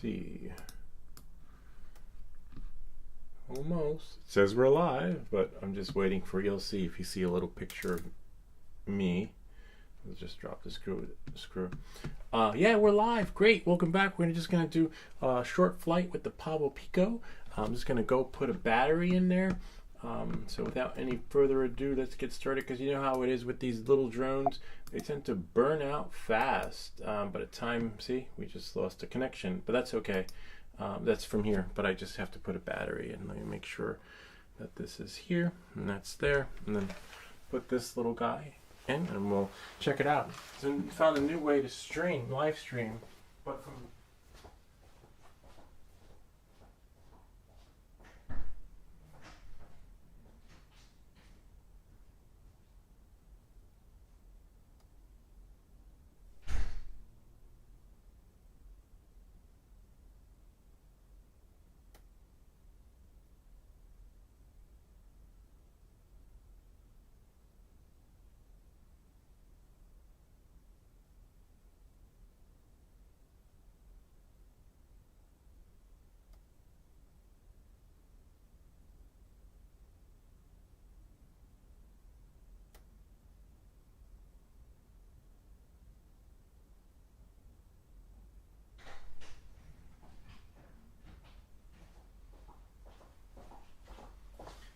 see. Almost. It says we're live, but I'm just waiting for you'll see if you see a little picture of me. Let's just drop the screw. Yeah, we're live. Great. Welcome back. We're just going to do a short flight with the Pavo Pico. I'm just going to go put a battery in there. So without any further ado, let's get started, because you know how it is with these little drones. They tend to burn out fast. But at time, see, we just lost a connection, but that's okay. That's from here, but I just have to put a battery in. Let me make sure that this is here and that's there, and then put this little guy in and we'll check it out. So we found a new way to live stream, but from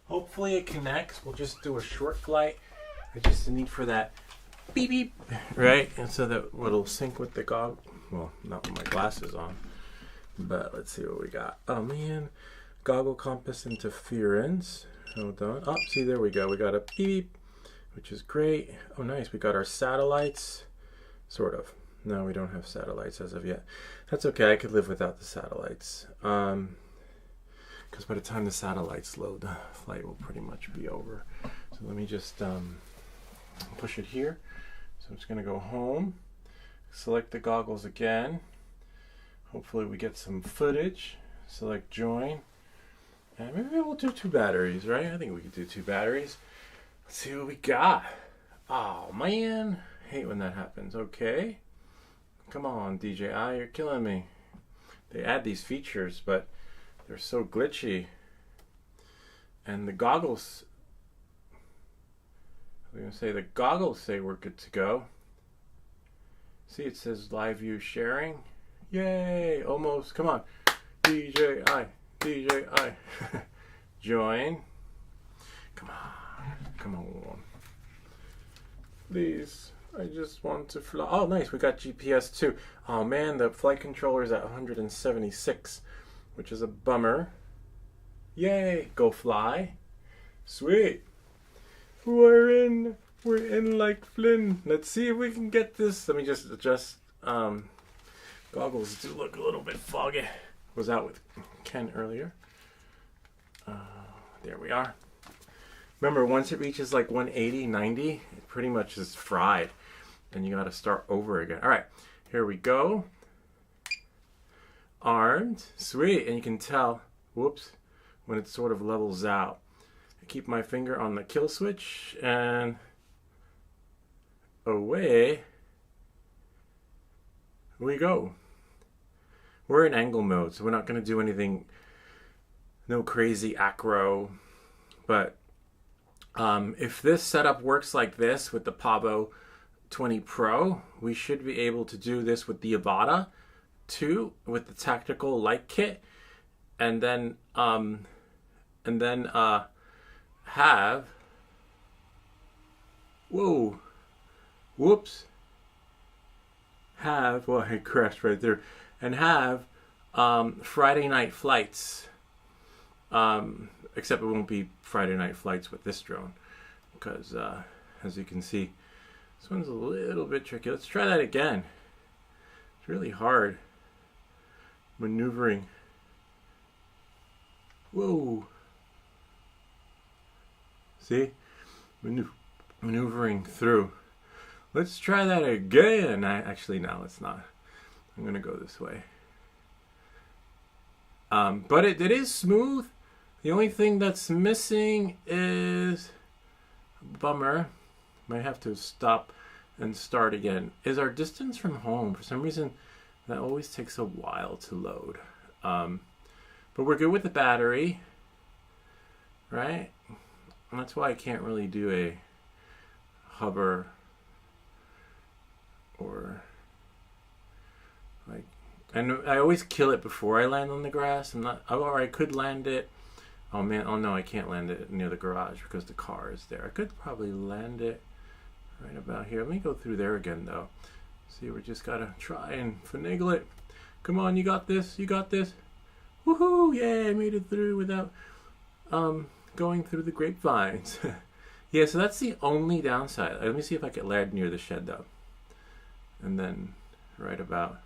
hopefully it connects. We'll just do a short flight. I just need for that beep beep, right? And so that it'll sync with the goggle. Well, not with my glasses on, but let's see what we got. Oh man, goggle compass interference. Hold on. Oh, see, there we go. We got a beep, which is great. Oh, nice. We got our satellites, sort of. No, we don't have satellites as of yet. That's okay. I could live without the satellites. Because by the time the satellites load, the flight will pretty much be over. So let me just push it here. So I'm just going to go home, select the goggles again. Hopefully we get some footage. Select join. And maybe we'll do 2 batteries, right? I think we could do 2 batteries. Let's see what we got. Oh, man. Hate when that happens. Okay. Come on, DJI. You're killing me. They add these features, but they're so glitchy. And the goggles, I was going to say, the goggles say we're good to go. See, it says live view sharing. Yay, almost. Come on. DJI. Join. Come on. Please. I just want to fly. Oh, nice. We got GPS too. Oh, man, the flight controller is at 176. Which is a bummer. Yay, go fly. Sweet. We're in like Flynn. Let's see if we can get this. Let me just adjust. Goggles do look a little bit foggy. Was out with Ken earlier. There we are. Remember, once it reaches like 180, 90, it pretty much is fried. And you gotta start over again. All right, here we go. Armed, sweet, and you can tell, whoops, when it sort of levels out. I keep my finger on the kill switch and away we go. We're in angle mode, so we're not going to do anything, no crazy acro, but if this setup works like this with the Pavo 20 Pro, we should be able to do this with the Avata 2 with the tactical light kit, and then have well, I crashed right there, and have Friday night flights, except it won't be Friday night flights with this drone, because as you can see, this one's a little bit tricky. Let's try that again. It's really hard maneuvering. Whoa. See? Maneuvering through. Let's try that again. Actually, no, let's not. I'm going to go this way. But it is smooth. The only thing that's missing is, bummer, might have to stop and start again, is our distance from home. For some reason, That always takes a while to load. But we're good with the battery, right? And that's why I can't really do a hover or like, and I always kill it before I land on the grass. Or I could land it. Oh man, oh no, I can't land it near the garage because the car is there. I could probably land it right about here. Let me go through there again though. See, we just gotta try and finagle it. Come on, you got this, you got this. Woohoo, yay, I made it through without going through the grapevines. Yeah, so that's the only downside. Let me see if I can land near the shed though. And then right about,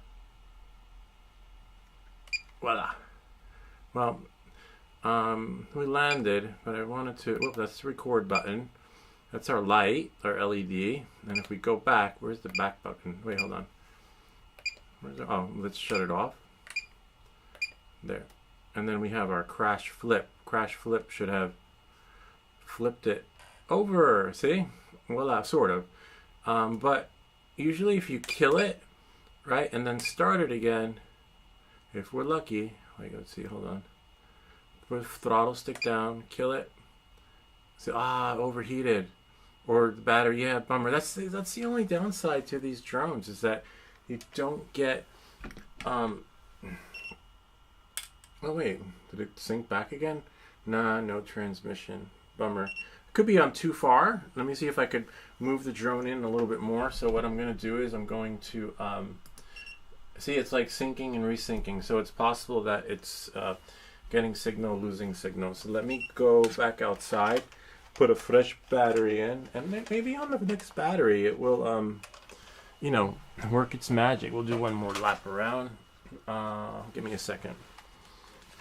voila. Well, we landed, but I wanted to, whoop, that's the record button. That's our light, our LED. And if we go back, where's the back button? Wait, hold on. Where's it? Oh, let's shut it off. There. And then we have our crash flip. Crash flip should have flipped it over. See? Voila, sort of. But usually if you kill it, right, and then start it again, if we're lucky, wait, let's see, hold on. Put throttle stick down, kill it. See, overheated. Or the battery, yeah, bummer. That's the only downside to these drones is that you don't get. Oh wait, did it sync back again? Nah, no transmission. Bummer. Could be too far. Let me see if I could move the drone in a little bit more. So what I'm going to do is I'm going to see, it's like syncing and resyncing. So it's possible that it's getting signal, losing signal. So let me go back outside. Put a fresh battery in, and maybe on the next battery it will, you know, work its magic. We'll do one more lap around. Give me a second.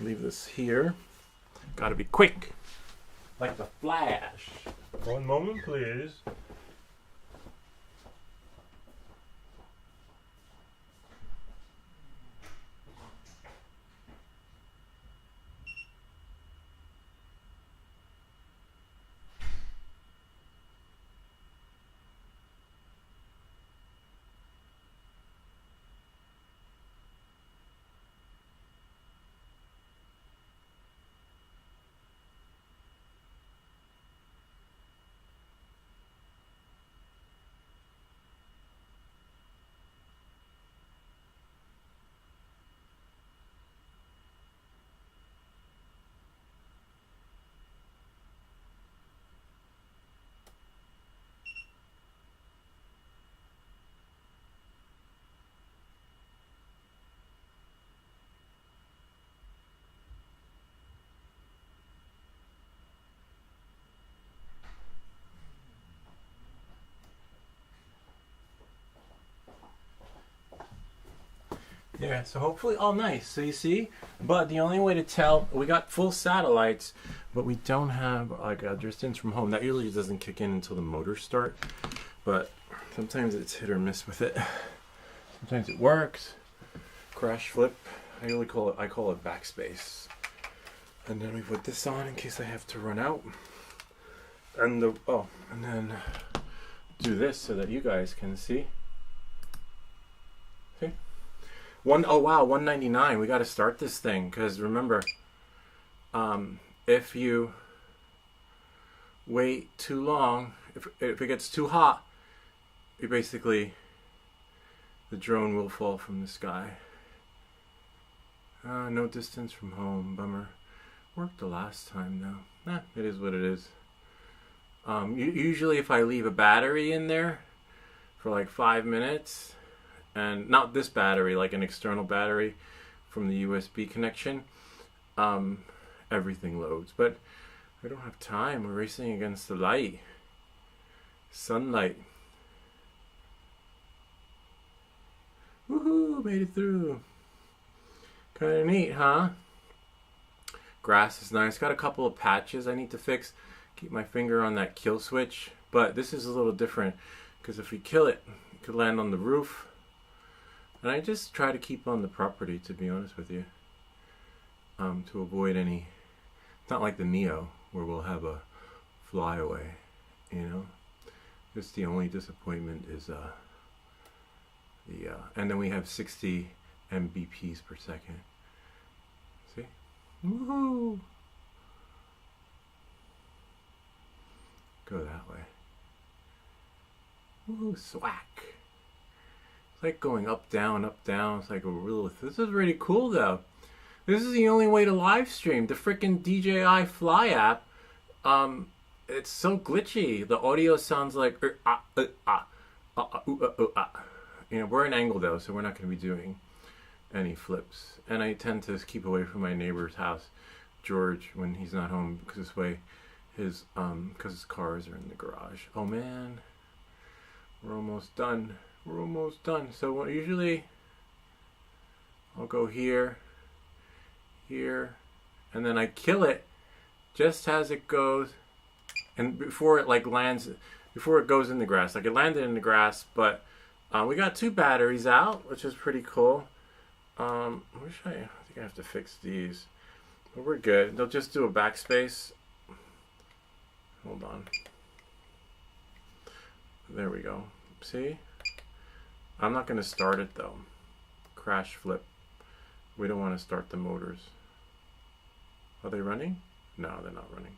Leave this here. Gotta be quick, like the Flash. One moment, please. Yeah, so hopefully all nice. So you see, but the only way to tell, we got full satellites, but we don't have like a distance from home. That usually doesn't kick in until the motors start, but sometimes it's hit or miss with it. Sometimes it works. Crash flip, I call it backspace. And then we put this on in case I have to run out. And and then do this so that you guys can see. See? Oh wow, 199. We got to start this thing because remember, if you wait too long, if it gets too hot, you basically, the drone will fall from the sky. No distance from home, bummer. Worked the last time though. It is what it is. Usually if I leave a battery in there for like 5 minutes, and not this battery, like an external battery from the USB connection, everything loads. But I don't have time. We're racing against the light. Sunlight. Woohoo, made it through. Kind of neat, huh? Grass is nice. Got a couple of patches I need to fix. Keep my finger on that kill switch. But this is a little different because if we kill it, it could land on the roof. And I just try to keep on the property, to be honest with you, to avoid any. It's not like the Neo where we'll have a flyaway, you know. Just the only disappointment is and then we have 60 Mbps per second. See? Woohoo! Go that way. Woohoo, swack. It's like going up, down, up, down. It's like a real. This is really cool though. This is the only way to live stream. The freaking DJI Fly app. It's so glitchy. The audio sounds like you know, we're in angle though, so we're not going to be doing any flips. And I tend to keep away from my neighbor's house, George, when he's not home, because this way his cars are in the garage. Oh man, we're almost done. We're almost done. So usually I'll go here, here, and then I kill it just as it goes, and before it like lands, before it goes in the grass. Like it landed in the grass, but we got 2 batteries out, which is pretty cool. I think I have to fix these, but we're good. They'll just do a backspace. Hold on. There we go. See? I'm not going to start it though. Crash flip. We don't want to start the motors. Are they running? No, they're not running.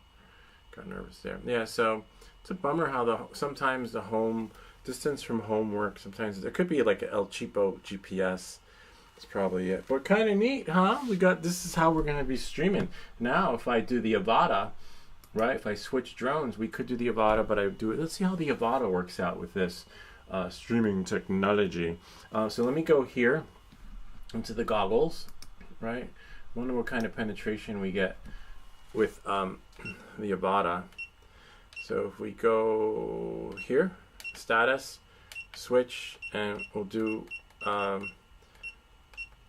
Got nervous there. Yeah, so it's a bummer how sometimes the home distance from home works. Sometimes there could be like a El Cheapo GPS. That's probably it. But kind of neat, huh? This is how we're going to be streaming. Now, if I do the Avata, right? If I switch drones, we could do the Avata, but I do it. Let's see how the Avata works out with this streaming technology. So let me go here into the goggles, right? Wonder what kind of penetration we get with the Avata. So if we go here, status, switch, and we'll do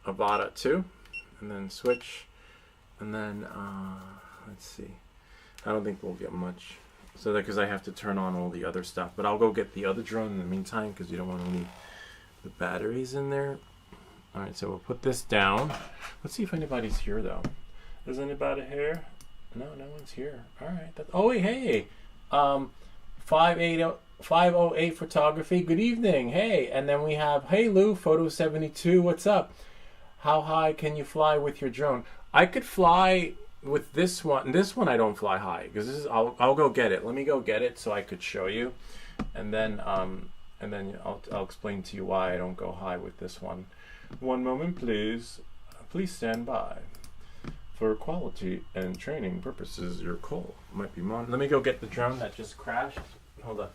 Avata 2, and then switch, and then let's see. I don't think we'll get much. So that because I have to turn on all the other stuff, but I'll go get the other drone in the meantime because you don't want to leave the batteries in there. All right, so we'll put this down. Let's see if anybody's here though. Is anybody here? No, no one's here. All right. Oh, hey. 508 photography. Good evening. Hey, and then we have hey Lou, photo 72. What's up? How high can you fly with your drone? I could fly with this one. This one I don't fly high because this is. I'll go get it. Let me go get it so I could show you, and then I'll explain to you why I don't go high with this one. One moment, please. Please stand by. For quality and training purposes, your call might be monitored. Let me go get the drone that just crashed. Hold on.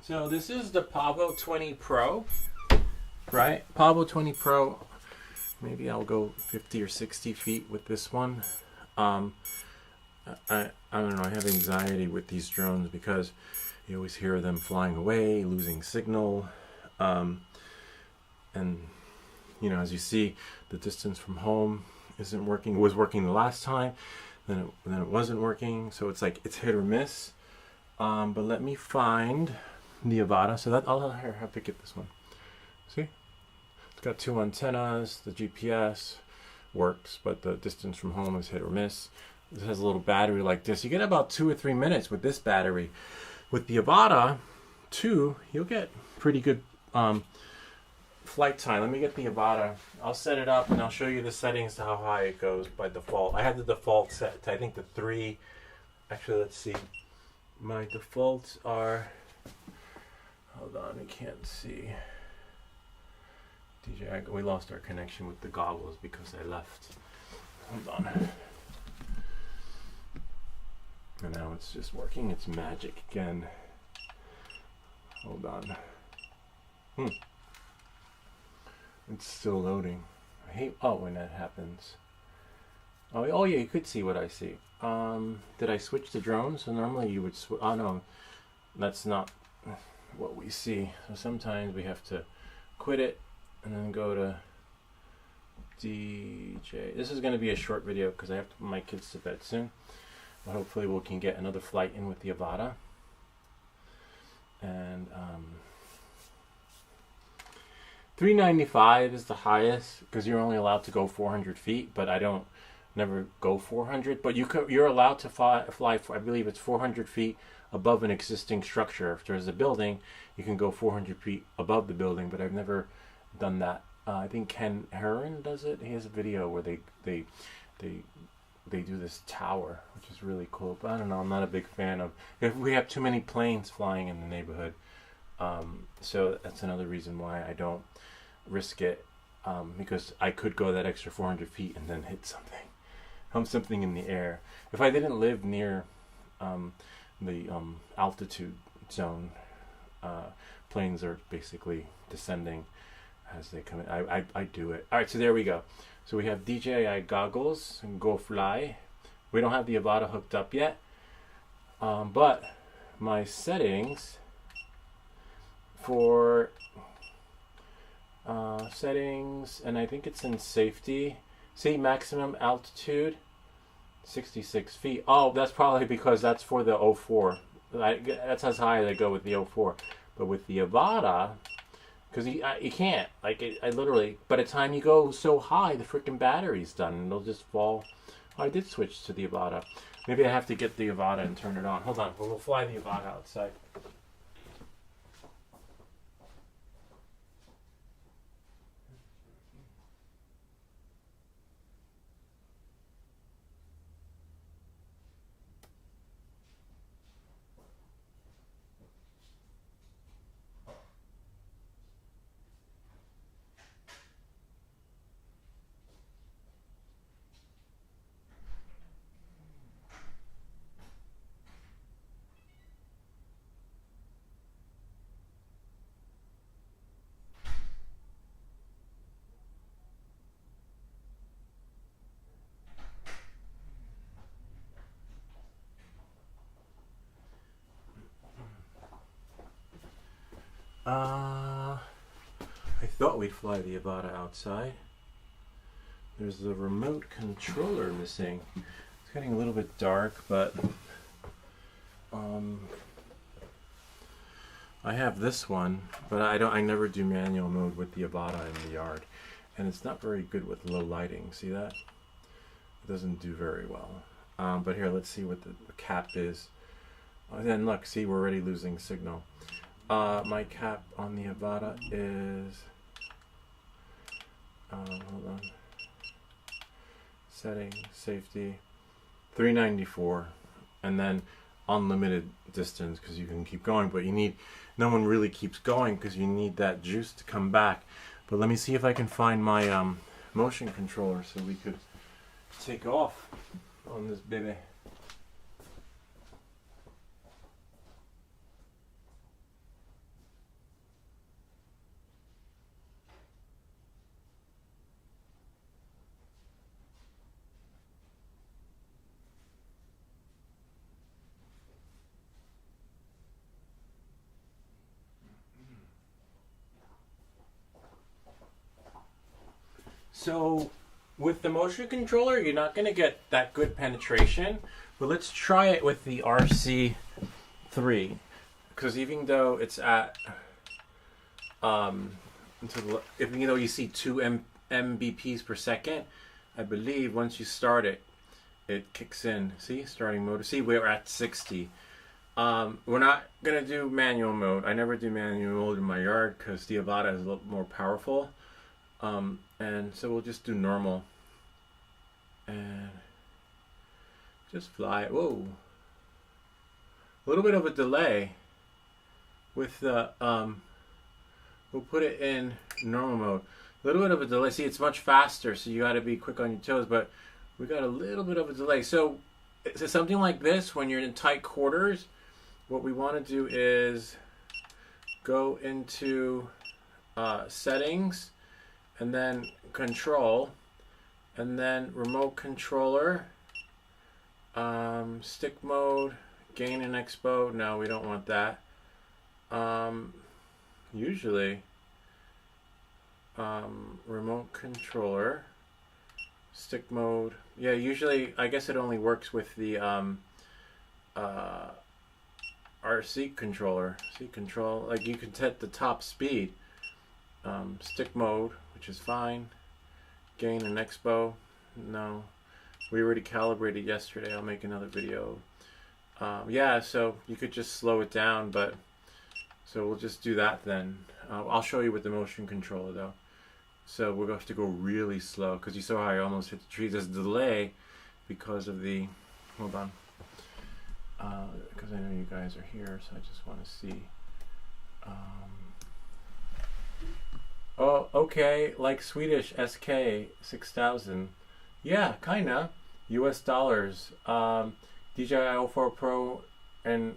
So this is the Pavo 20 Pro, right? Pavo 20 Pro. Maybe I'll go 50 or 60 feet with this one. I don't know. I have anxiety with these drones because you always hear them flying away, losing signal, and you know, as you see, the distance from home isn't working. It was working the last time, then it wasn't working. So it's like it's hit or miss. But let me find the Avata, so that I'll have to get this one. See, it's got 2 antennas. The GPS works, but the distance from home is hit or miss. This has a little battery like this. You get about 2 or 3 minutes with this battery. With the Avata 2, you'll get pretty good flight time. Let me get the Avata. I'll set it up and I'll show you the settings to how high it goes by default. I had the default set to I think the 3. Actually, let's see. My defaults are. Hold on, we can't see. DJ, we lost our connection with the goggles because I left. Hold on. And now it's just working. It's magic again. Hold on. It's still loading. I hate when that happens. Oh yeah, you could see what I see. Did I switch to drones? So normally you would oh no, that's not what we see. So sometimes we have to quit it, and then go to DJ. This is going to be a short video because I have to put my kids to bed soon. But hopefully we can get another flight in with the Avata. And 395 is the highest because you're only allowed to go 400 feet, but I don't never go 400. But you're allowed to fly for, I believe it's 400 feet above an existing structure. If there's a building, you can go 400 feet above the building, but I've never done that. I think Ken Heron does it. He has a video where they do this tower, which is really cool. But I don't know. I'm not a big fan of. If we have too many planes flying in the neighborhood, so that's another reason why I don't risk it. Because I could go that extra 400 feet and then hit something in the air. If I didn't live near the altitude zone, planes are basically descending as they come in. I do it. All right, so there we go. So we have DJI goggles and Go Fly. We don't have the Avata hooked up yet, but my settings for settings, and I think it's in safety. See, maximum altitude, 66 feet. Oh, that's probably because that's for the 04. That's as high as I go with the 04. But with the Avata, because you can't, like, I literally, by the time you go so high, the freaking battery's done, and it'll just fall. Oh, I did switch to the Avata. Maybe I have to get the Avata and turn it on. Hold on, we'll fly the Avata outside. I thought we'd fly the Avata outside. There's the remote controller missing. It's getting a little bit dark, but I have this one, but I never do manual mode with the Avata in the yard, and it's not very good with low lighting. See that? It doesn't do very well. But here, let's see what the cap is. And then look, see, we're already losing signal. My cap on the Avata is, hold on, setting, safety, 394, and then unlimited distance because you can keep going, but no one really keeps going because you need that juice to come back. But let me see if I can find my motion controller so we could take off on this baby. So with the motion controller, you're not going to get that good penetration, but let's try it with the RC3, because even though it's at, even though you see 2 mbps per second, I believe once you start it, it kicks in. See, starting motor. See, we're at 60. We're not going to do manual mode. I never do manual mode in my yard because the Avata is a little more powerful. And so we'll just do normal and just fly. Whoa, a little bit of a delay with the we'll put it in normal mode. A little bit of a delay. See, it's much faster, so you got to be quick on your toes, but we got a little bit of a delay. So something like this, when you're in tight quarters, what we want to do is go into settings, and then control, and then remote controller, stick mode, gain and expo. No, we don't want that. Usually remote controller, stick mode. Yeah, usually I guess it only works with the our seat controller. Seat control, like you can set the top speed. Stick mode, which is fine. Gain and expo, no. We already calibrated yesterday. I'll make another video. Yeah, so you could just slow it down, but so we'll just do that then. I'll show you with the motion controller though. So we're going to have to go really slow because you saw how I almost hit the tree. There's a delay because of the, hold on, because I know you guys are here, so I just want to see. Oh, okay, like Swedish SK 6000. Yeah, kinda. US dollars. DJI 04 Pro and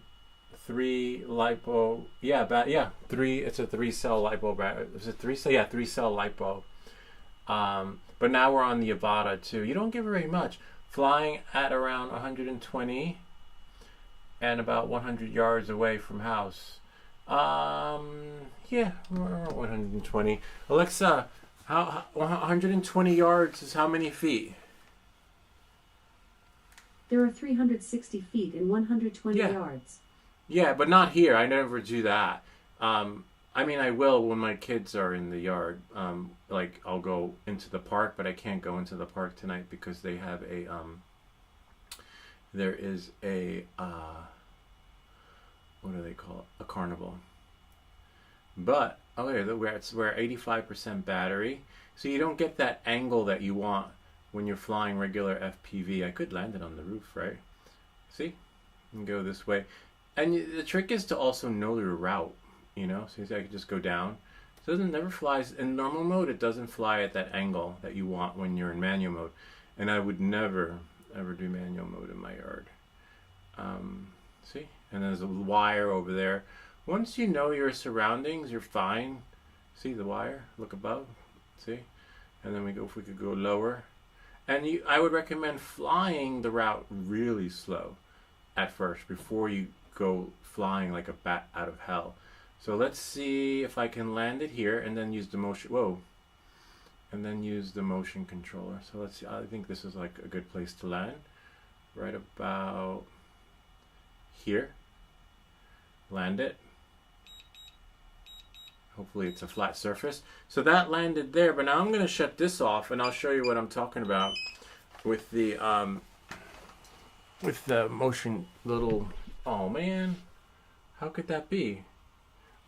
3 lipo. Yeah, yeah, 3. It's a 3-cell lipo. Is it 3-cell? Yeah, 3-cell lipo. But now we're on the Avata too. You don't get very much. Flying at around 120 and about 100 yards away from house. Yeah, we're 120. Alexa, how 120 yards is how many feet? There are 360 feet and 120 yards. Yeah, but not here. I never do that. I mean, I will when my kids are in the yard. Like, I'll go into the park, but I can't go into the park tonight because they have a, there is a, what do they call it? A carnival. But, oh yeah, we're 85% battery. So you don't get that angle that you want when you're flying regular FPV. I could land it on the roof, right? See? And go this way. And the trick is to also know your route, you know? So I could just go down. So it never flies. In normal mode, it doesn't fly at that angle that you want when you're in manual mode. And I would never, ever do manual mode in my yard. See? And there's a wire over there. Once you know your surroundings, you're fine. See the wire? Look above. See? And then if we could go lower. And I would recommend flying the route really slow at first before you go flying like a bat out of hell. So let's see if I can land it here and then use the motion. Whoa. And then use the motion controller. So let's see. I think this is like a good place to land. Right about here. Land it. Hopefully it's a flat surface. So that landed there, but now I'm going to shut this off and I'll show you what I'm talking about with the motion little, oh man, how could that be?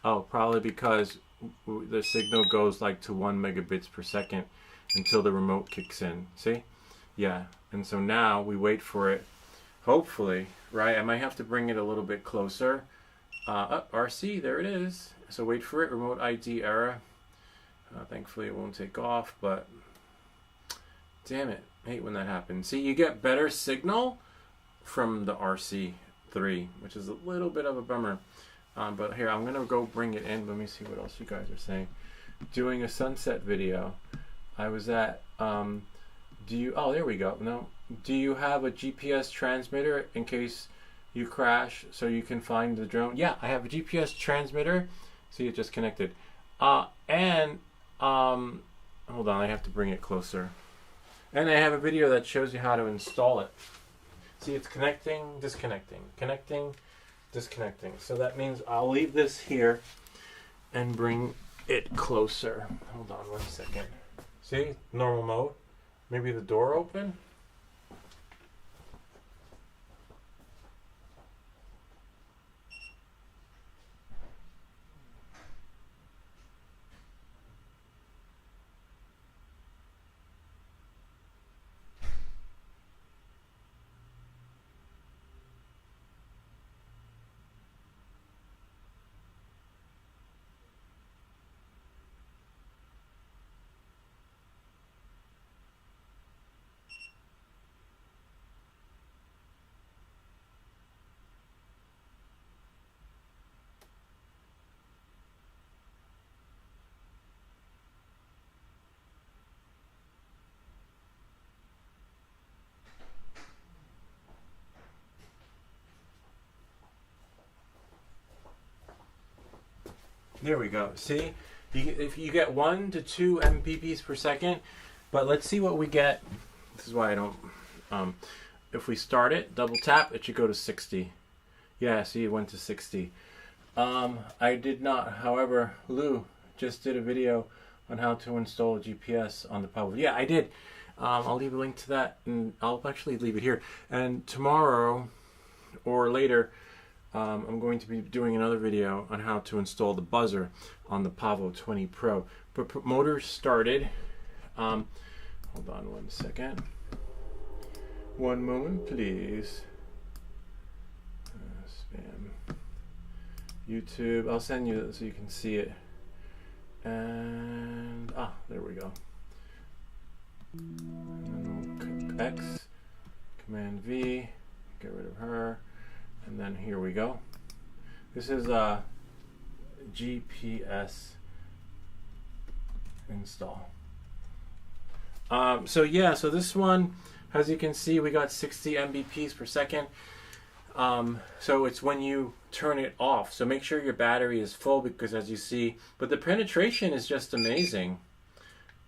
Oh, probably because the signal goes like to 1 megabits per second until the remote kicks in. See? Yeah. And so now we wait for it. Hopefully, right? I might have to bring it a little bit closer. RC, there it is. So wait for it, remote ID error. Thankfully it won't take off, but damn it, I hate when that happens. See, you get better signal from the RC3, which is a little bit of a bummer. But here, I'm gonna go bring it in. Let me see what else you guys are saying. Doing a sunset video. I was at, oh, there we go. No, do you have a GPS transmitter in case you crash so you can find the drone? Yeah, I have a GPS transmitter. See, it just connected. Hold on, I have to bring it closer. And I have a video that shows you how to install it. See, it's connecting, disconnecting, connecting, disconnecting. So that means I'll leave this here and bring it closer. Hold on 1 second. See, normal mode. Maybe the door open. There we go. See, If you get 1 to 2 Mbps per second, but let's see what we get. This is why I don't. If we start it, double tap, it should go to 60. Yeah, see, it went to 60. I did not, however, Lou just did a video on how to install a GPS on the Pavo. Yeah, I did. I'll leave a link to that, and I'll actually leave it here. And tomorrow or later, I'm going to be doing another video on how to install the buzzer on the Pavo 20 Pro. But motor started. Hold on 1 second. One moment, please. Spam. YouTube. I'll send you so you can see it. And there we go. And then we'll X, Command V, get rid of her, and then here we go. This is a GPS install. So this one, as you can see, we got 60 Mbps per second. So it's when you turn it off. So make sure your battery is full, because as you see, but the penetration is just amazing.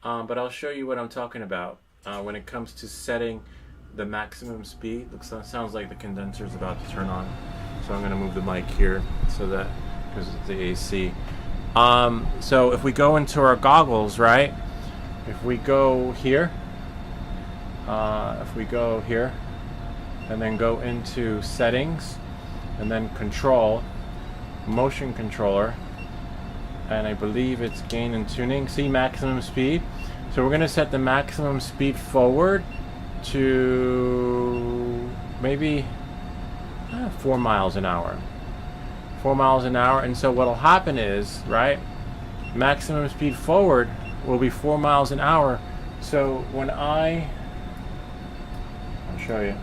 But I'll show you what I'm talking about when it comes to setting the maximum speed. Sounds like the condenser is about to turn on. So I'm going to move the mic here so that, because it's the AC. So if we go into our goggles, right? If we go here, and then go into settings, and then control, motion controller, and I believe it's gain and tuning. See, maximum speed. So we're going to set the maximum speed forward to maybe 4 miles an hour. 4 miles an hour. And so what'll happen is, right, maximum speed forward will be 4 miles an hour. So when I'll show you.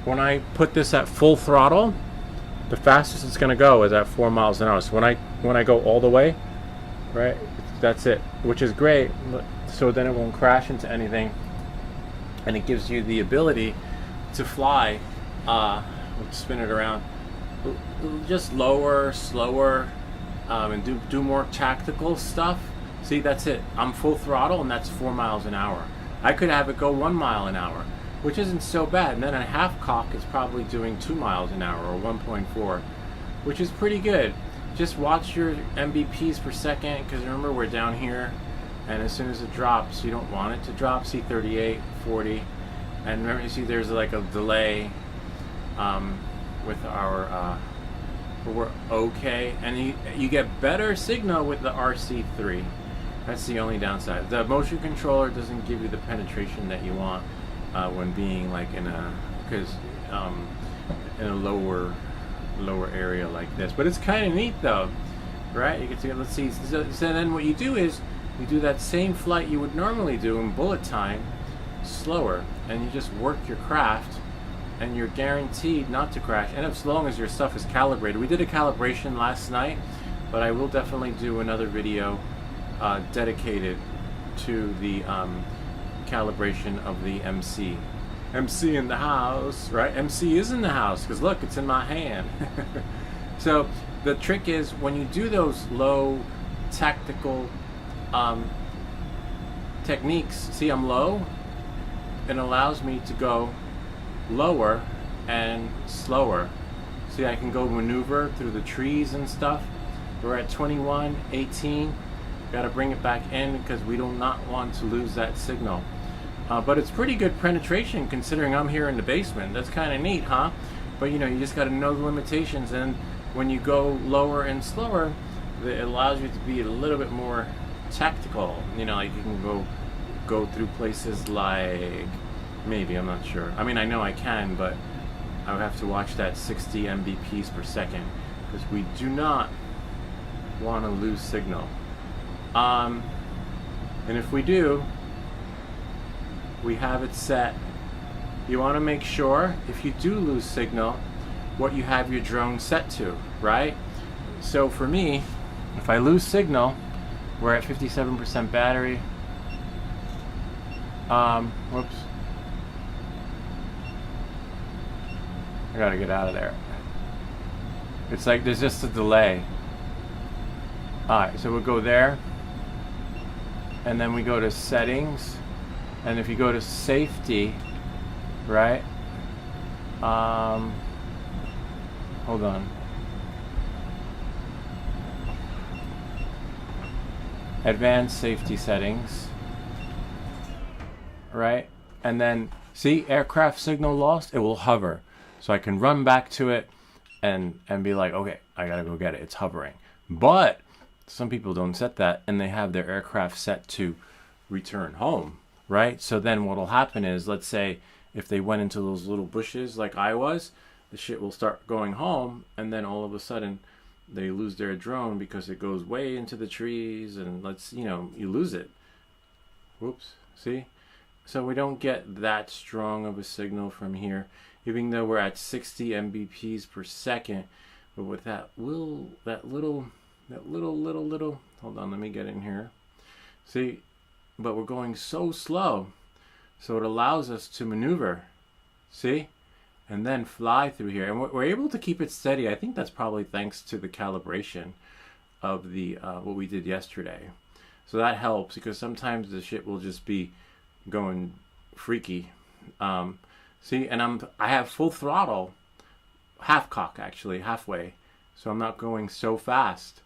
When I put this at full throttle, the fastest it's going to go is at 4 miles an hour. So when I go all the way, right, that's it, which is great. So then it won't crash into anything, and it gives you the ability to fly. We'll spin it around, just lower, slower, and do more tactical stuff. See, that's it. I'm full throttle, and that's 4 miles an hour. I could have it go 1 mile an hour, which isn't so bad. And then a half cock is probably doing 2 miles an hour, or 1.4, which is pretty good. Just watch your Mbps per second, because remember, we're down here, and as soon as it drops, you don't want it to drop. See, 38, 40, and remember, you see there's like a delay with our we're okay, and you get better signal with the RC3. That's the only downside. The motion controller doesn't give you the penetration that you want when being like in a lower area like this. But it's kind of neat though, right? You can see. Let's see. So then what you do is you do that same flight you would normally do in bullet time, slower, and you just work your craft, and you're guaranteed not to crash. And as long as your stuff is calibrated. We did a calibration last night, but I will definitely do another video dedicated to the calibration of the MC. MC in the house, right? MC is in the house, because look, it's in my hand. So the trick is, when you do those low tactical techniques, see, I'm low, it allows me to go lower and slower. See, I can go maneuver through the trees and stuff. We're at 21, 18. Got to bring it back in, because we do not want to lose that signal. But it's pretty good penetration, considering I'm here in the basement. That's kind of neat, huh? But you just got to know the limitations, and when you go lower and slower, it allows you to be a little bit more tactical. Like you can go through places like, maybe, I'm not sure. I mean, I know I can, but I would have to watch that 60 Mbps per second, because we do not want to lose signal. And if we do, we have it set. You want to make sure, if you do lose signal, what you have your drone set to, right? So for me, if I lose signal, we're at 57% battery. Whoops. I gotta get out of there. It's like there's just a delay. Alright, so we'll go there. And then we go to settings. And if you go to safety, right? Hold on. Advanced safety settings. Right? And then, see, aircraft signal lost, it will hover. So I can run back to it and be like, okay, I gotta go get it. It's hovering. But some people don't set that, and they have their aircraft set to return home, right? So then what'll happen is, let's say if they went into those little bushes like I was, the shit will start going home, and then all of a sudden they lose their drone because it goes way into the trees, and you lose it. Whoops, see? So we don't get that strong of a signal from here, even though we're at 60 Mbps per second. But with that little, hold on, let me get in here. See, but we're going so slow, so it allows us to maneuver, see, and then fly through here, and we're able to keep it steady. I think that's probably thanks to the calibration of the what we did yesterday. So that helps, because sometimes the shit will just be going freaky. See, and I have full throttle, half cock actually, halfway, so I'm not going so fast.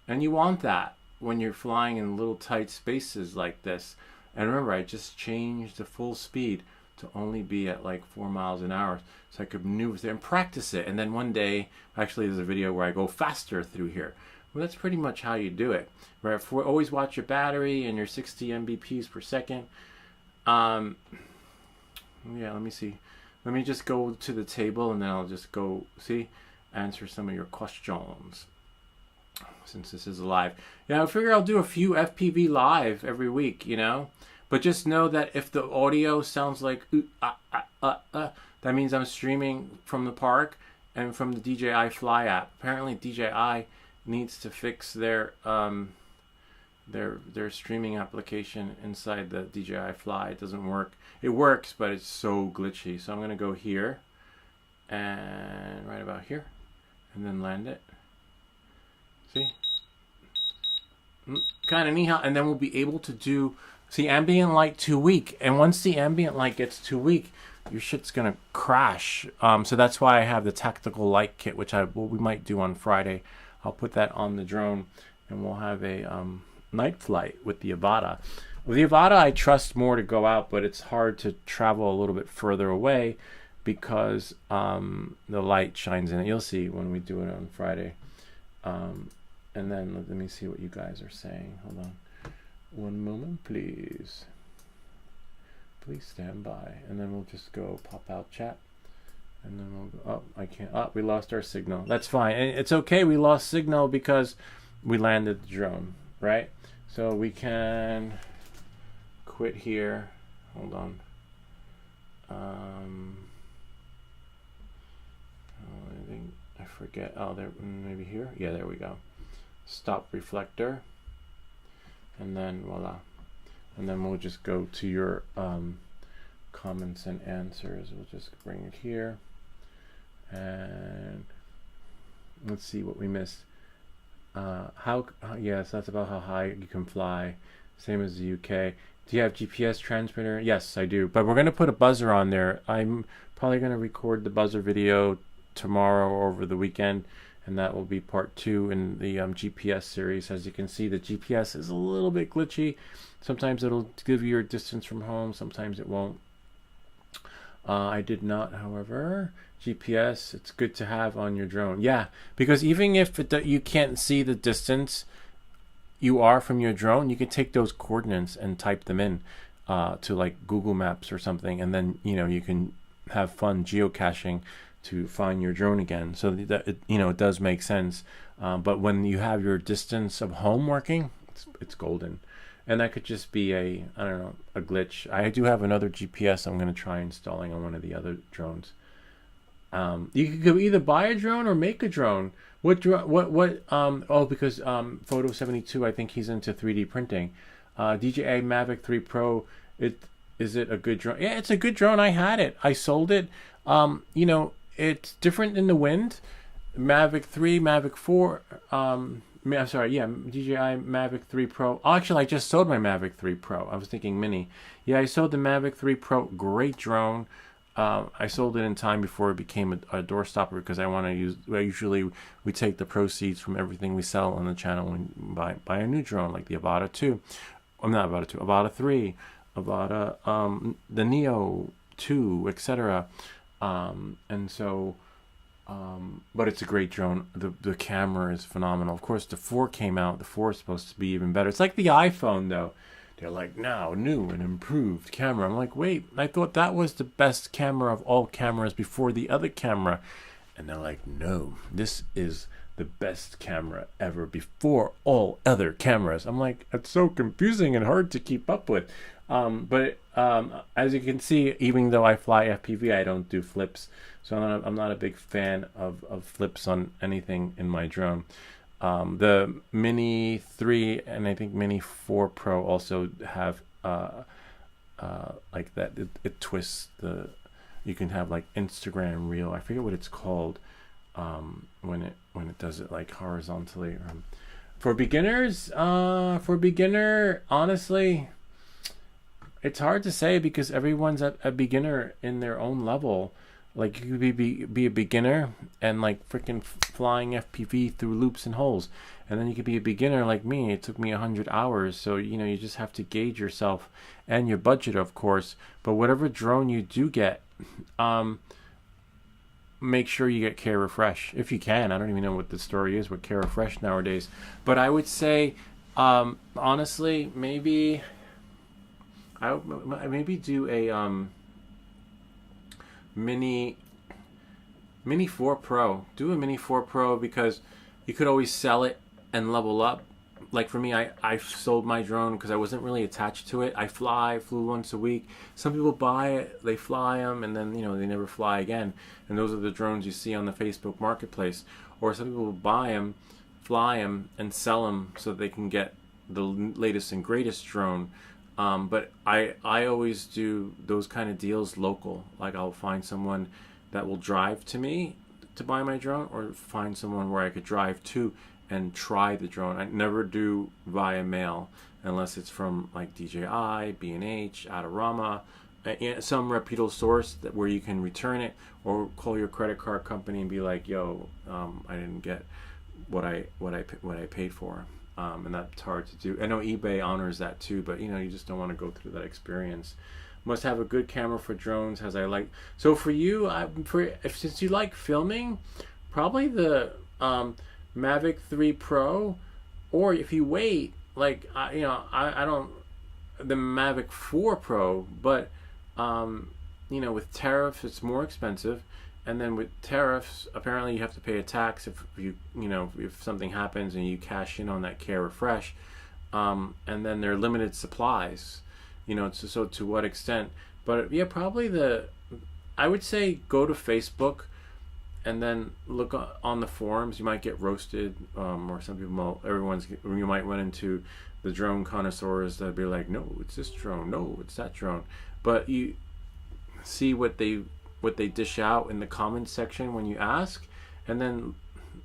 And you want that when you're flying in little tight spaces like this. And remember, I just changed the full speed to only be at like 4 miles an hour, so I could maneuver there and practice it. And then one day, actually there's a video where I go faster through here. Well, that's pretty much how you do it, right? Always watch your battery and your 60 Mbps per second. Yeah, let me see. Let me just go to the table, and then I'll just go, answer some of your questions, since this is live. Yeah, I figure I'll do a few FPV live every week, but just know that if the audio sounds like that means I'm streaming from the park and from the DJI Fly app. Apparently DJI needs to fix their streaming application inside the DJI Fly. It doesn't work. It works, but it's so glitchy. So I'm going to go here, and right about here, and then land it. See? Kind of neat how, and then we'll be able to do, ambient light too weak. And once the ambient light gets too weak, your shit's going to crash. So that's why I have the tactical light kit, which we might do on Friday. I'll put that on the drone, and we'll have a night flight with the Avata. With the Avata, I trust more to go out, but it's hard to travel a little bit further away because the light shines in it. You'll see when we do it on Friday. And then let me see what you guys are saying. Hold on. One moment, please. Please stand by. And then we'll just go pop out chat. And then we'll go, I can't, we lost our signal. That's fine. And it's okay, we lost signal because we landed the drone, right? So we can quit here. Hold on. I think I forget. Oh, there, maybe here. Yeah, there we go. Stop reflector, and then voila. And then we'll just go to your comments and answers. We'll just bring it here, and let's see what we missed. Yes, that's about how high you can fly. Same as the UK. Do you have GPS transmitter? Yes, I do. But we're going to put a buzzer on there. I'm probably going to record the buzzer video tomorrow or over the weekend, and that will be part 2 in the GPS series. As you can see, the GPS is a little bit glitchy. Sometimes it'll give you your distance from home. Sometimes it won't. I did not, however. GPS, it's good to have on your drone. Yeah, because even if you can't see the distance you are from your drone, you can take those coordinates and type them in to like Google Maps or something, and then you can have fun geocaching to find your drone again. So that it does make sense. But when you have your distance of home working, it's golden. And that could just be a glitch. I do have another GPS I'm going to try installing on one of the other drones. You could either buy a drone or make a drone. Because Photo 72, I think he's into 3D printing. DJI Mavic 3 Pro, is it a good drone? Yeah, it's a good drone. I had it. I sold it. It's different in the wind. Mavic 3, Mavic 4, I'm sorry, yeah, DJI Mavic 3 Pro. Oh, actually, I just sold my Mavic 3 Pro. I was thinking Mini. Yeah, I sold the Mavic 3 Pro. Great drone. I sold it in time before it became a door stopper because I want to use. Well, usually, we take the proceeds from everything we sell on the channel and buy a new drone like the Avata 2. I'm not Avata 2, Avata 3, Avata, the Neo 2, etc. And so. But it's a great drone. The camera is phenomenal. Of course, the 4 came out. The 4 is supposed to be even better. It's like the iPhone, though. They're like, now, new and improved camera. I'm like, wait, I thought that was the best camera of all cameras before the other camera. And they're like, no, this is the best camera ever before all other cameras. I'm like, it's so confusing and hard to keep up with. But as you can see, even though I fly FPV, I don't do flips. So I'm not a big fan of flips on anything in my drone. The Mini 3 and I think Mini 4 Pro also have like that. It twists the. You can have like Instagram reel. I forget what it's called when it does it like horizontally. For beginners, honestly, it's hard to say because everyone's a beginner in their own level. Like you could be a beginner and like freaking flying FPV through loops and holes, and then you could be a beginner like me. It took me 100 hours, so you just have to gauge yourself and your budget, of course. But whatever drone you do get, make sure you get Care Refresh if you can. I don't even know what the story is with Care Refresh nowadays, but I would say, honestly, maybe I would maybe do a Mini 4 Pro. Do a Mini 4 Pro because you could always sell it and level up. Like for me, I sold my drone because I wasn't really attached to it. I flew once a week. Some people buy it, they fly them, and then they never fly again. And those are the drones you see on the Facebook Marketplace. Or some people buy them, fly them, and sell them so they can get the latest and greatest drone. But I always do those kind of deals local. Like I'll find someone that will drive to me to buy my drone, or find someone where I could drive to and try the drone. I never do via mail unless it's from like DJI, B&H, Adorama, some reputable source where you can return it, or call your credit card company and be like, "Yo, I didn't get what I paid for." And that's hard to do. I know eBay honors that too, but you just don't want to go through that experience. Must have a good camera for drones, as I like. So for you, since you like filming, probably the Mavic 3 Pro, or if you wait, like I don't the Mavic 4 Pro, but with tariffs it's more expensive. And then with tariffs, apparently you have to pay a tax if something happens and you cash in on that Care Refresh. And then they're limited supplies, so to what extent? But yeah, probably I would say go to Facebook and then look on the forums. You might get roasted, or some people, you might run into the drone connoisseurs that'd be like, no, it's this drone, no, it's that drone. But you see what they dish out in the comments section when you ask, and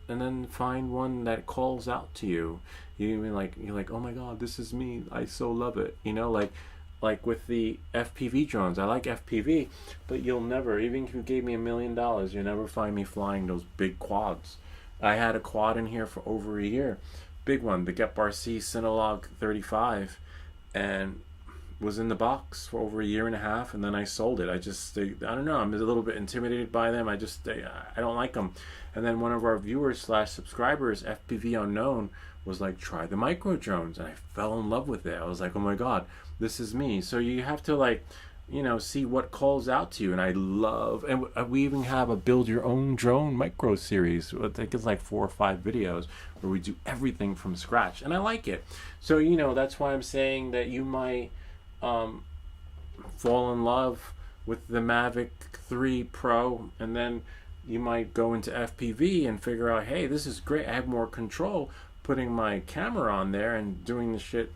then find one that calls out to you. You're like, oh my god, this is me, I so love it. Like with the FPV drones, I like FPV, but you'll never, even if you gave me $1 million, you'll never find me flying those big quads. I had a quad in here for over a year, big one, the GetRC Synolog 35, and was in the box for over a year and a half, and then I sold it. I don't know, I'm a little bit intimidated by them. I don't like them. And then one of our viewers / subscribers, FPV Unknown, was like, try the micro drones, and I fell in love with it. I was like, oh my god, this is me. So you have to see what calls out to you. And I love, and we even have a build your own drone micro series. I think it's like 4 or 5 videos where we do everything from scratch, and I like it. So that's why I'm saying that you might fall in love with the Mavic 3 Pro, and then you might go into FPV and figure out, hey, this is great, I have more control putting my camera on there and doing the shit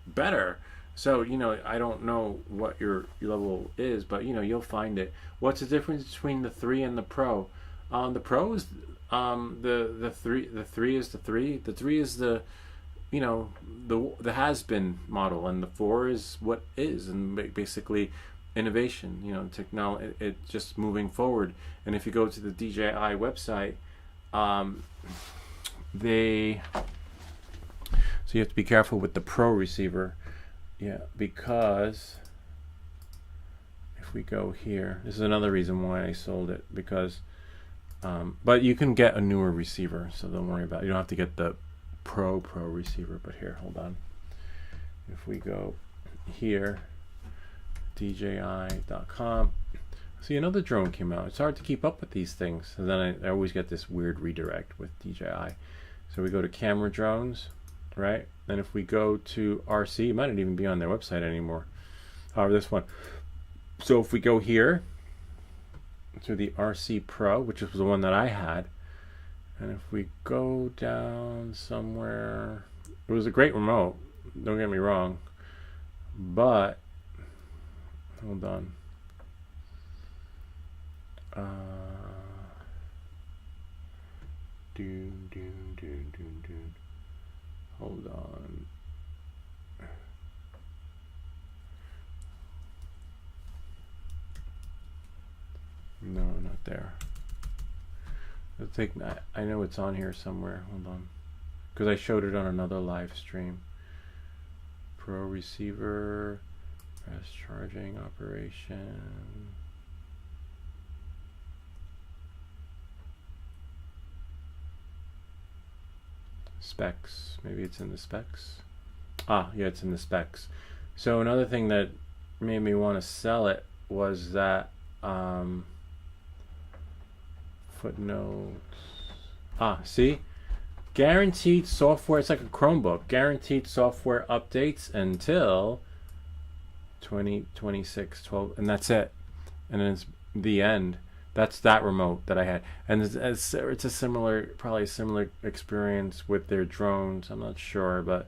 better. So I don't know what your level is, but you'll find it. What's the difference between the 3 and the Pro? The Pro is The three is the three. The three is the the has-been model, and the four is what is, and basically innovation. Technology. It just moving forward. And if you go to the DJI website, so you have to be careful with the Pro receiver, because if we go here, this is another reason why I sold it, because but you can get a newer receiver, so don't worry about it. You don't have to get the Pro receiver. But here, hold on. If we go here, DJI.com, see, another drone came out. It's hard to keep up with these things. And then I always get this weird redirect with DJI. So we go to camera drones, right? And if we go to RC, it might not even be on their website anymore. However, this one. So if we go here to the RC Pro, which was the one that I had, and if we go down somewhere, it was a great remote, don't get me wrong, but hold on. Hold on. No, not there. I know it's on here somewhere. Hold on, because I showed it on another live stream. Pro receiver, fast charging operation. Specs. Maybe it's in the specs. Yeah, it's in the specs. So another thing that made me want to sell it was that footnotes. See, guaranteed software. It's like a Chromebook. Guaranteed software updates until 2026 12, and that's it. And then it's the end. That's that remote that I had, and it's a probably a similar experience with their drones. I'm not sure, but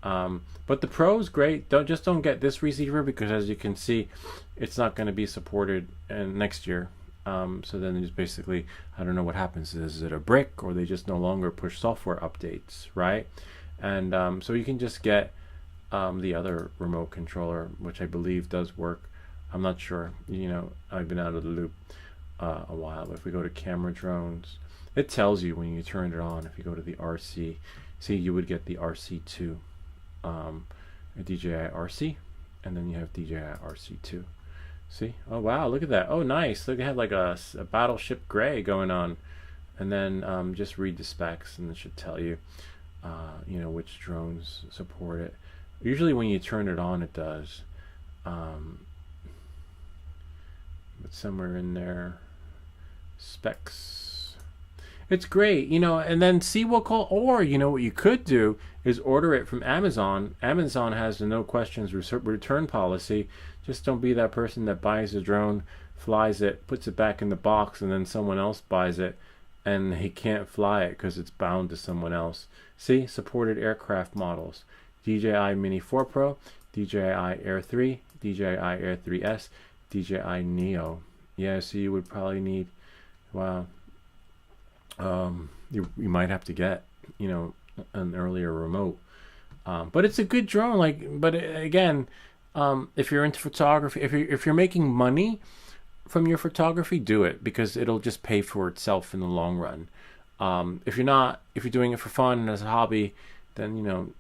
the Pro's great. Don't get this receiver, because as you can see, it's not going to be supported next year. So then it's basically, I don't know what happens. Is it a brick, or they just no longer push software updates, right? And so you can just get the other remote controller, which I believe does work. I'm not sure. I've been out of the loop a while. But if we go to camera drones, it tells you when you turn it on. If you go to the RC, see, you would get the RC2, a DJI RC, and then you have DJI RC2. See? Oh wow, look at that. Oh nice. Look, they have like a battleship gray going on. And then just read the specs, and it should tell you which drones support it. Usually when you turn it on, it does. But somewhere in there, specs. It's great, and then see what what you could do is order it from Amazon. Amazon has the no questions return policy. Just don't be that person that buys a drone, flies it, puts it back in the box, and then someone else buys it, and he can't fly it because it's bound to someone else. See, supported aircraft models: DJI Mini 4 Pro, DJI Air 3, DJI Air 3S, DJI Neo. Yeah, so you would probably need, wow, you might have to get, an earlier remote. But it's a good drone. But again, if you're into photography, if you're making money from your photography, do it, because it'll just pay for itself in the long run. If you're doing it for fun and as a hobby, then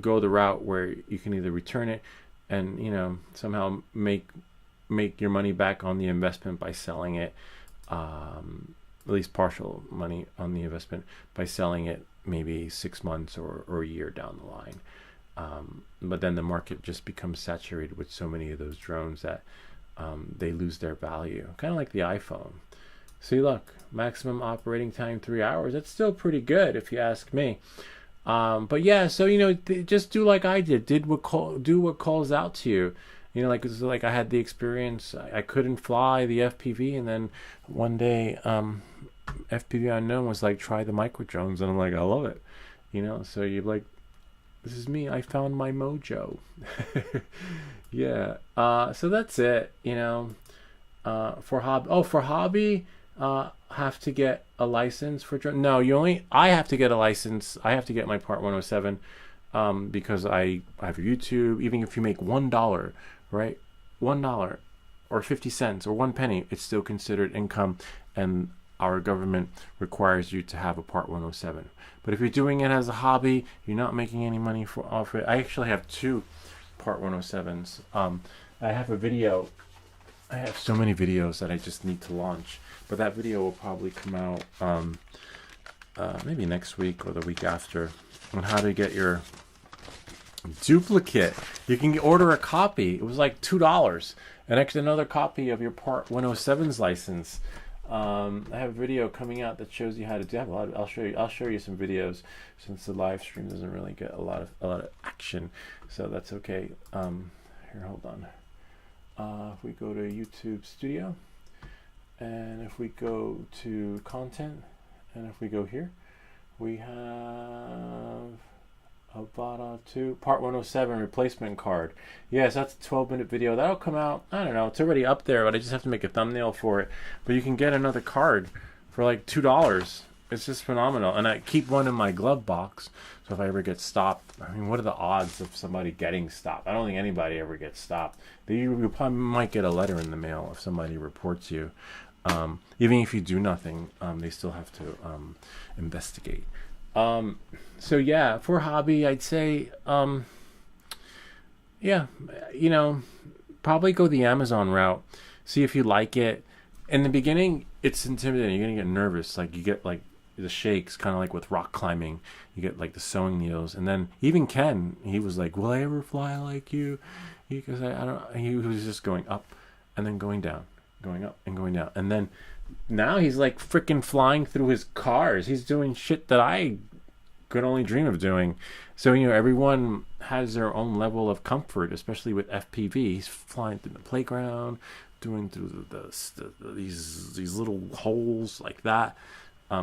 go the route where you can either return it and somehow make your money back on the investment by selling it, at least partial money on the investment by selling it maybe 6 months or a year down the line. But then the market just becomes saturated with so many of those drones that they lose their value, kind of like the iPhone. See, look, maximum operating time 3 hours. That's still pretty good if you ask me. But yeah, so just do like I did. Do what calls out to you. Like I had the experience. I couldn't fly the FPV, and then one day, FPV Unknown was like, try the micro drones, and I'm like, I love it. So you're like, this is me. I found my mojo. Yeah. So that's it. For hobby. have to get a license for driving? No, I have to get a license. I have to get my Part 107 because I have YouTube. Even if you make $1, right? $1 or 50 cents or 1 penny, it's still considered income, and our government requires you to have a Part 107. But if you're doing it as a hobby, you're not making any money off it. I actually have 2 Part 107s. I have a video. I have so many videos that I just need to launch, but that video will probably come out maybe next week or the week after on how to get your duplicate. You can order a copy. It was like $2, and actually another copy of your Part 107's license. I have a video coming out that shows you how to do that. I'll show you some videos, since the live stream doesn't really get a lot of action, so that's okay. Here, hold on. If we go to YouTube Studio, and if we go to content, and if we go here, we have Avada 2 Part 107 replacement card. Yes, that's a 12-minute video. That'll come out, I don't know, it's already up there, but I just have to make a thumbnail for it. But you can get another card for like $2. It's just phenomenal. And I keep one in my glove box, so if I ever get stopped, I mean, what are the odds of somebody getting stopped? I don't think anybody ever gets stopped. You probably might get a letter in the mail if somebody reports you. Even if you do nothing, they still have to investigate. So yeah, for hobby, I'd say, yeah, probably go the Amazon route. See if you like it. In the beginning, it's intimidating. You're gonna get nervous. Like, you get like the shakes, kind of like with rock climbing. You get like the sewing needles, and then even Ken, he was like, "Will I ever fly like you?" Because I don't. He was just going up and then going down, going up and going down, and then now he's like freaking flying through his cars. He's doing shit that I could only dream of doing. So everyone has their own level of comfort, especially with FPV. He's flying through the playground, doing through these little holes like that.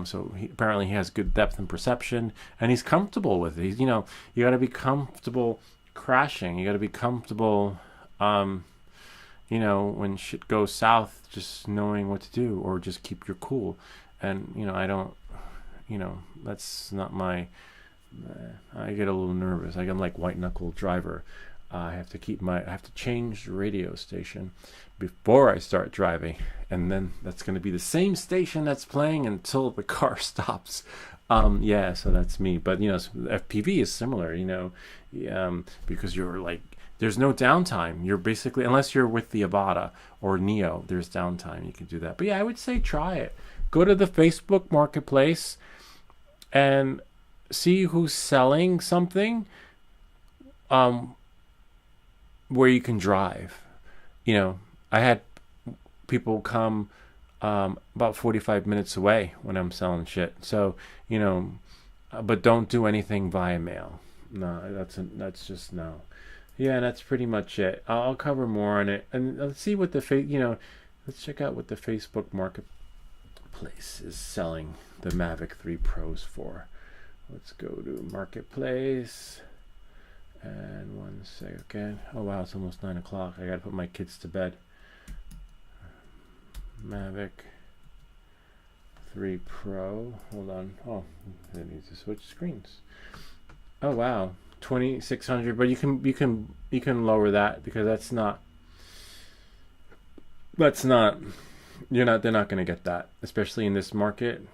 So apparently he has good depth and perception, and he's comfortable with it. He's, you got to be comfortable crashing. You got to be comfortable, when shit goes south, just knowing what to do, or just keep your cool. And I don't, that's not my. I get a little nervous. I'm like white knuckle driver. I have to change the radio station before I start driving, and then that's going to be the same station that's playing until the car stops. So that's me. But FPV is similar, because you're like, there's no downtime. You're basically, unless you're with the Avada or Neo, there's downtime. You can do that. But yeah, I would say try it. Go to the Facebook Marketplace and see who's selling something where you can drive. I had people come about 45 minutes away when I'm selling shit. So, but don't do anything via mail. No, that's just no. Yeah, that's pretty much it. I'll cover more on it, and let's see what let's check out what the Facebook Marketplace is selling the Mavic 3 Pros for. Let's go to Marketplace. And 1 second. Oh wow, it's almost 9 o'clock. I gotta put my kids to bed. Mavic 3 Pro. Hold on. Oh, I need to switch screens. Oh wow, 2,600. But you can lower that, because that's not. They're not gonna get that, especially in this market.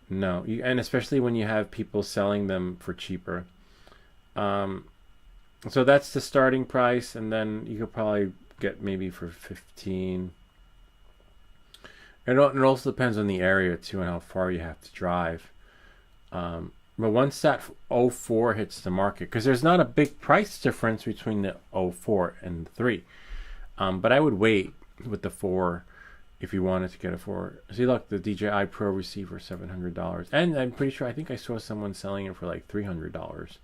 No, and especially when you have people selling them for cheaper. So that's the starting price, and then you could probably get maybe for 15. It also depends on the area too, and how far you have to drive. But once that 04 hits the market, because there's not a big price difference between the 04 and the 3, but I would wait with the 4 if you wanted to get a 4. See, look, the DJI Pro receiver, $700, and I'm pretty sure, I think I saw someone selling it for like $300.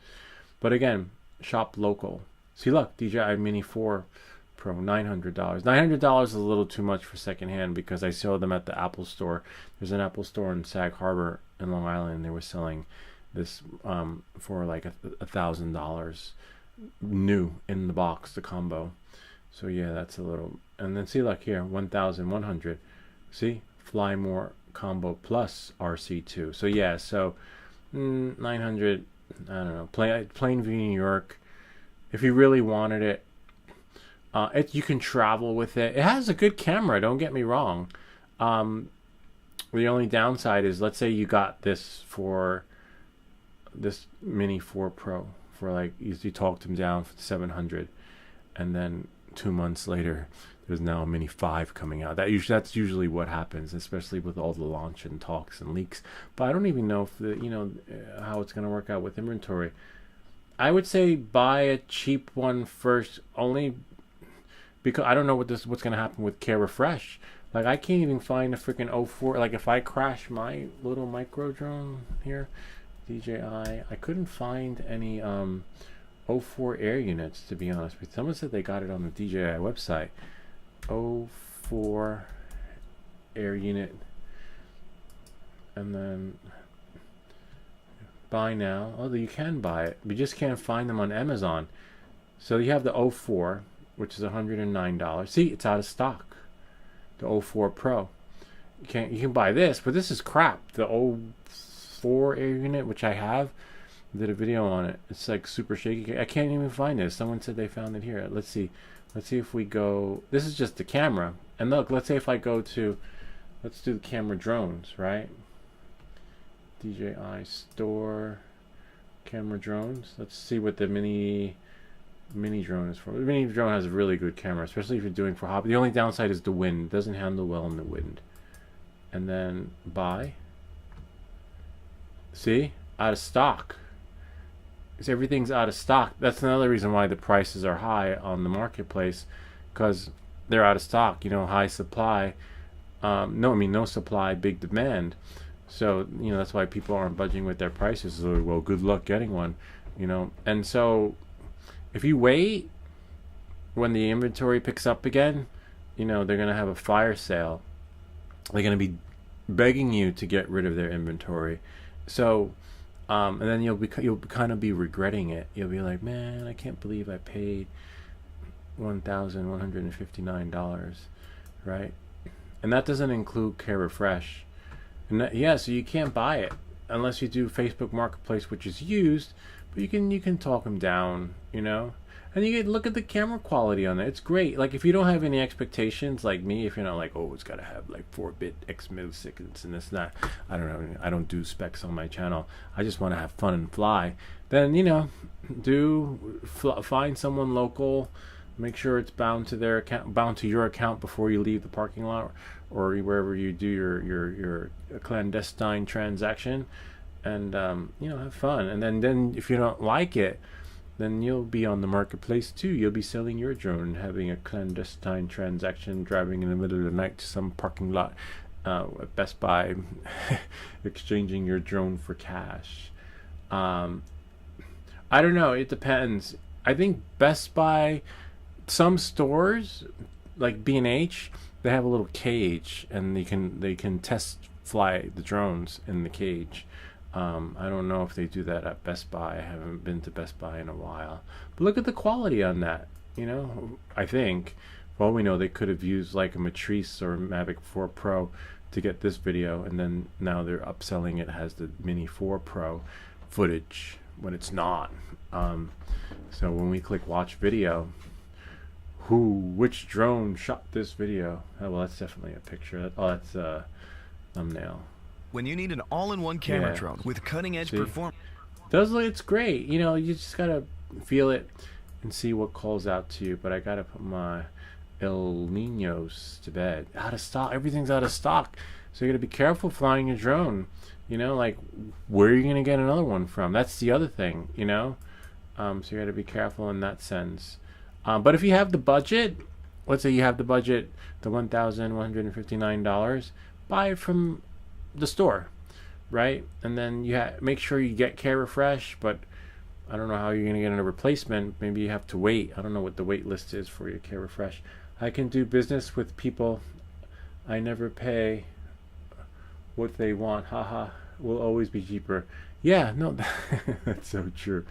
But again, shop local. See, look, DJI Mini 4 Pro, $900. $900 is a little too much for secondhand, because I saw them at the Apple Store. There's an Apple Store in Sag Harbor in Long Island. They were selling this for like $1,000 new in the box, the combo. So yeah, that's a little. And then see, look here, 1,100. See, Fly More Combo Plus RC2. So yeah, so 900. I don't know. Plainview, New York. If you really wanted it, you can travel with it. It has a good camera. Don't get me wrong. The only downside is, let's say you got this for this Mini 4 Pro for like, you talked them down for 700, and then 2 months later there's now a Mini 5 coming out. That's usually what happens, especially with all the launch and talks and leaks. But I don't even know if how it's going to work out with inventory. I would say buy a cheap one first, only because I don't know what's going to happen with Care Refresh. Like, I can't even find a freaking 04. Like, if I crash my little micro drone here, DJI, I couldn't find any 04 air units, to be honest with you. Someone said they got it on the DJI website. 04 air unit. And then buy now. Although you can buy it, but you just can't find them on Amazon. So you have the 04, which is $109. See, it's out of stock. The 04 Pro. You can buy this, but this is crap. The 04 air unit, which I have, did a video on it. It's like super shaky. I can't even find it. Someone said they found it here. Let's see if we go. This is just the camera. And look, let's say if I go to, let's do the camera drones, right? DJI store camera drones. Let's see what the mini drone is for. The mini drone has a really good camera, especially if you're doing for hobby. The only downside is the wind. It doesn't handle well in the wind. And then buy. See? Out of stock. Because everything's out of stock. That's another reason why the prices are high on the marketplace, because they're out of stock. High supply. No supply, big demand. So, that's why people aren't budging with their prices. So, well, good luck getting one. And so if you wait, when the inventory picks up again, they're going to have a fire sale. They're going to be begging you to get rid of their inventory. So, and then you'll kind of be regretting it. You'll be like, man, I can't believe I paid $1,159, right? And that doesn't include Care Refresh. And so you can't buy it unless you do Facebook Marketplace, which is used. But you can talk them down, and you get look at the camera quality on it. It's great. Like, if you don't have any expectations, like me, if you're not like, oh, it's got to have like 4-bit X milliseconds and it's not, I don't know, I don't do specs on my channel. I just want to have fun and fly. Then find someone local. Make sure it's bound to their account, bound to your account before you leave the parking lot or wherever you do your clandestine transaction. And have fun. And then if you don't like it, then you'll be on the marketplace too. You'll be selling your drone, having a clandestine transaction, driving in the middle of the night to some parking lot at Best Buy, exchanging your drone for cash. I don't know. It depends. I think Best Buy, some stores like B&H, they have a little cage, and they can test fly the drones in the cage. I don't know if they do that at Best Buy. I haven't been to Best Buy in a while. But look at the quality on that. I think, for all we know, they could have used like a Matrice or Mavic 4 Pro to get this video, and then now they're upselling it as the Mini 4 Pro footage when it's not. So when we click watch video, which drone shot this video? Oh, well, that's definitely a picture. That's a thumbnail. When you need an all-in-one camera drone with cutting-edge performance. It's great. You just gotta feel it and see what calls out to you. But I gotta put my El Niños to bed. Out of stock. Everything's out of stock. So you gotta be careful flying your drone. Like, where are you gonna get another one from? That's the other thing. So you gotta be careful in that sense. But if you have the budget, let's say you have the budget, the $1,159, buy it from the store, right? And then make sure you get Care Refresh, but I don't know how you're going to get a replacement. Maybe you have to wait. I don't know what the wait list is for your Care Refresh. I can do business with people. I never pay what they want. Haha, will always be cheaper. Yeah, no, that's so true.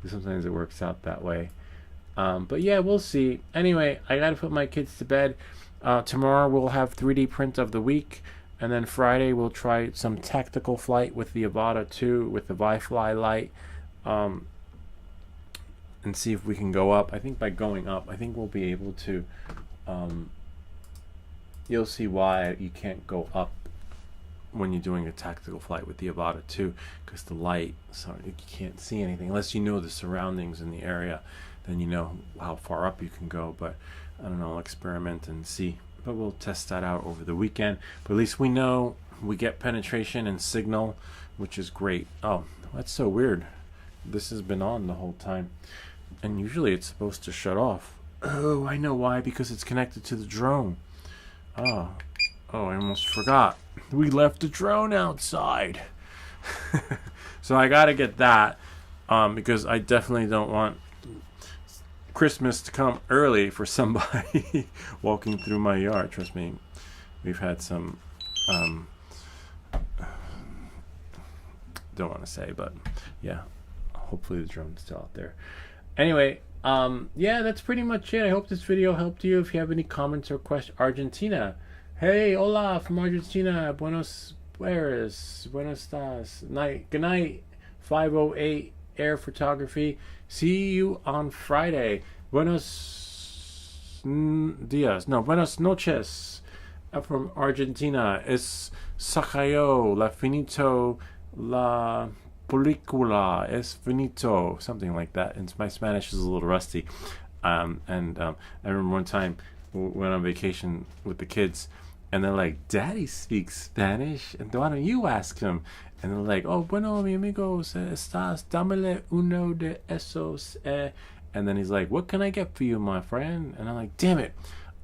Sometimes it works out that way. But yeah, we'll see. Anyway, I got to put my kids to bed. Tomorrow we'll have 3D print of the week. And then Friday we'll try some tactical flight with the Avata 2 with the Wi-Fi light, and see if we can go up. I think by going up, I think we'll be able to. You'll see why you can't go up when you're doing a tactical flight with the Avata 2, because the light, so you can't see anything unless you know the surroundings in the area. Then you know how far up you can go. But I don't know. I'll experiment and see. But we'll test that out over the weekend. But at least we know we get penetration and signal, which is great. Oh, that's so weird. This has been on the whole time. And usually it's supposed to shut off. Oh, I know why. Because it's connected to the drone. Oh, I almost forgot. We left the drone outside. So I got to get that. Because I definitely don't want Christmas to come early for somebody walking through my yard. Trust me, we've had some don't want to say, but yeah, hopefully the drone's still out there. Anyway, yeah, that's pretty much it. I hope this video helped you. If you have any comments or questions, Argentina, hey, hola from Argentina, buenos aires, buenos dias, good night, 508 Air Photography. See you on Friday. Buenos dias. No, buenas noches. From Argentina. Es Sacayo. La finito. La película. Es finito. Something like that. And my Spanish is a little rusty. I remember one time we went on vacation with the kids, and they're like, Daddy speaks Spanish, and why don't you ask him? And they're like, oh, bueno, mi amigos, estás, dámele uno de esos. And then he's like, what can I get for you, my friend? And I'm like, damn it.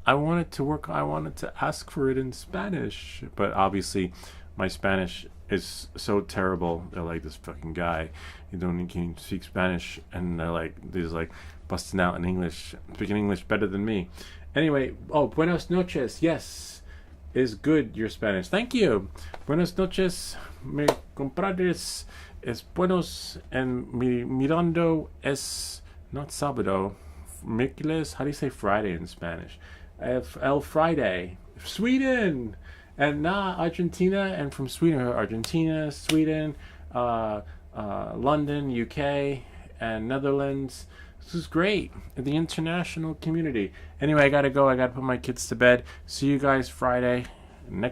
I wanted to ask for it in Spanish. But obviously, my Spanish is so terrible. They're like, this fucking guy, you don't even speak Spanish. And they're just like busting out in English, speaking English better than me. Anyway, oh, buenos noches. Yes. Is good, your Spanish. Thank you. Buenas noches, mi compadres. Es buenos and mirando es not sábado. Miércoles. How do you say Friday in Spanish? El Friday. Sweden. And Argentina. And from Sweden, Argentina, Sweden, London, UK, and Netherlands. This is great. The international community. Anyway, I gotta go. I gotta put my kids to bed. See you guys Friday. Next